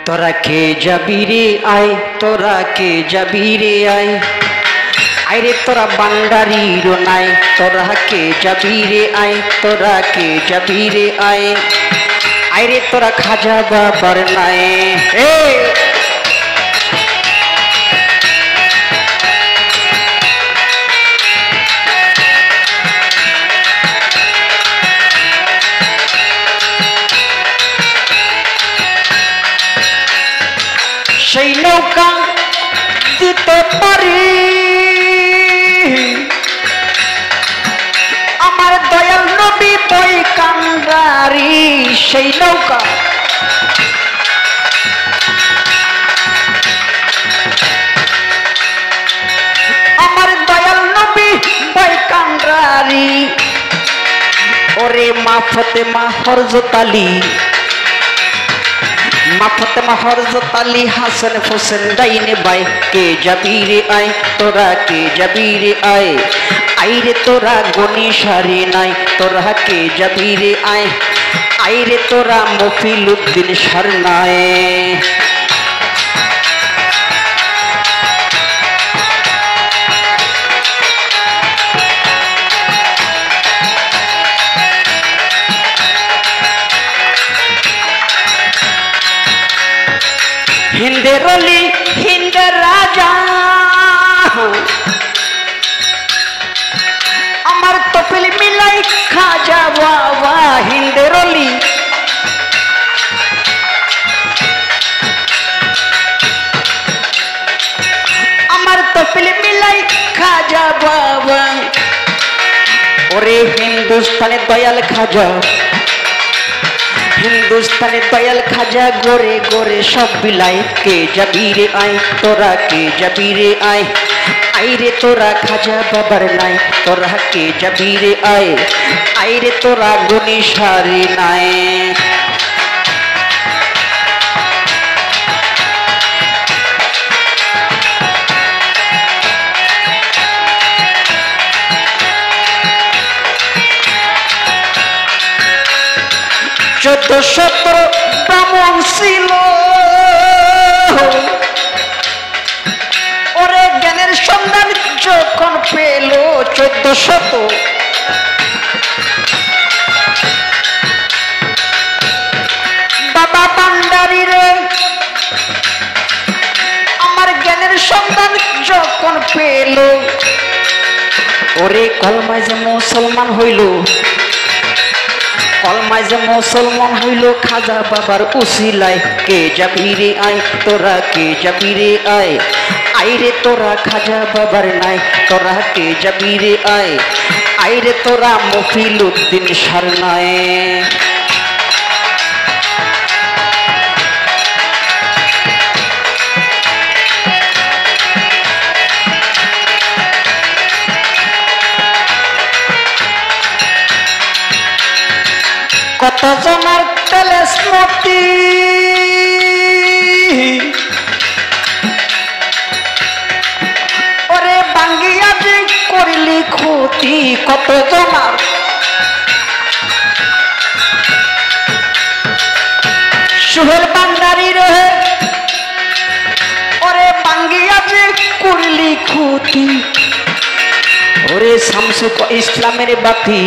তোরা কে যাবি রে আয়, তোরা কে যাবি রে আয়, আইরে তোরা বান্ডারির নাই, তোরা কে যাবি রে আয়, তোরা কে যাবি রে আয়, আইরে তোরা খাজা বাবার নাই। সেই নৌকা দিতে পারি আমার দয়াল নবী বই কান্ডারি, সেই নৌকা আমার দয়াল নবী বই কান্ডারি। ওরে মা ফতেমা হরজত আলী, মা ফতেমা হরজত আলী হাসান হোসেন ডাইনে বাই, কে যাবি রে আয়, তোরা কে যাবি রে আয়, আইরে তোরা গনি সারি নাই, তোরা কে যাবি রে আয়, আইরে তোরা মফিল উদ্দিন সার নাই। হিন্দের অলি হিন্দের রাজা আমার তপিল মিলাই খাজা বাবা, হিন্দের অলি আমার তপিল মিলাই খাজা বাবা। ওরে হিন্দুস্তানে দয়াল খাজা, হিন্দুস্তানে দয়াল খাজা গোরে গোরে সব বিলাই, কে যাবি রে আয়, তোরা কে যাবি রে আয়, আইরে তোরা খাজা বাবার নাই, তোরা কে যাবি রে আয়, আইরে তোরা গনি সারি নাই। চোদ্দ সতেরো ব্রাহ্মণ ছিল, ওরে জ্ঞানের সন্ধান যখন পেল 1400 বাবা বান্ডারি রে, আমার জ্ঞানের সন্ধান যখন পেল, ওরে কলমায় যে মুসলমান হইল, কলমায় যে মুসলমান হইল খাজা বাবার উসিলায়, কে যাবি রে আয়, তোরা কে যাবি রে আয়, আইরে তোরা খাজা বাবার নাই, তোরা কে যাবি রে আয়, আইরে তোরা মফিল উদ্দিন সার নাই। কত জনের তেলে স্মৃতি, ওরে বাঙ্গিয়া যে করিলি ক্ষতি, কত জনার সুহেল বান্ডারি রে, ওরে বাঙ্গিয়া যে করিলি ক্ষতি, ওরে শামসুক ইসলামের বাতি,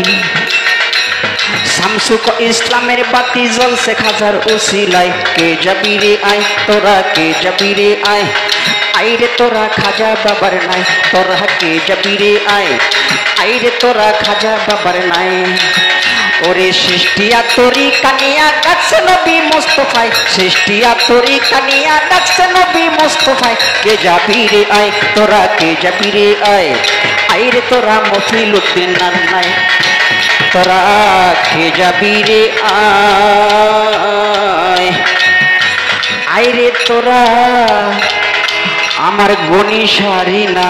শামসুক ইসলামের বাতি জ্বলছে খাজার উসিলায়, কে যাবি রে আয়, তোরা কে যাবি রে আয়, আইরে তোরা খাজা বাবার নাই, তোরা কে যাবি রে আয়, আইরে তোরা খাজা বাবার নাই। ওরে সৃষ্টিয়া তরি কানিয়া ডাকছে নবী মুস্তাফায়, সৃষ্টিয়া তরি কানিয়া ডাকছে নবী মুস্তাফায়, কে যাবি রে আয়, তোরা কে যাবি রে আয়, আইরে তোরা মফিল উদ্দিন নাই, তোরা কে যাবি রে আয়, আইরে তোরা আমার গনি সারি না।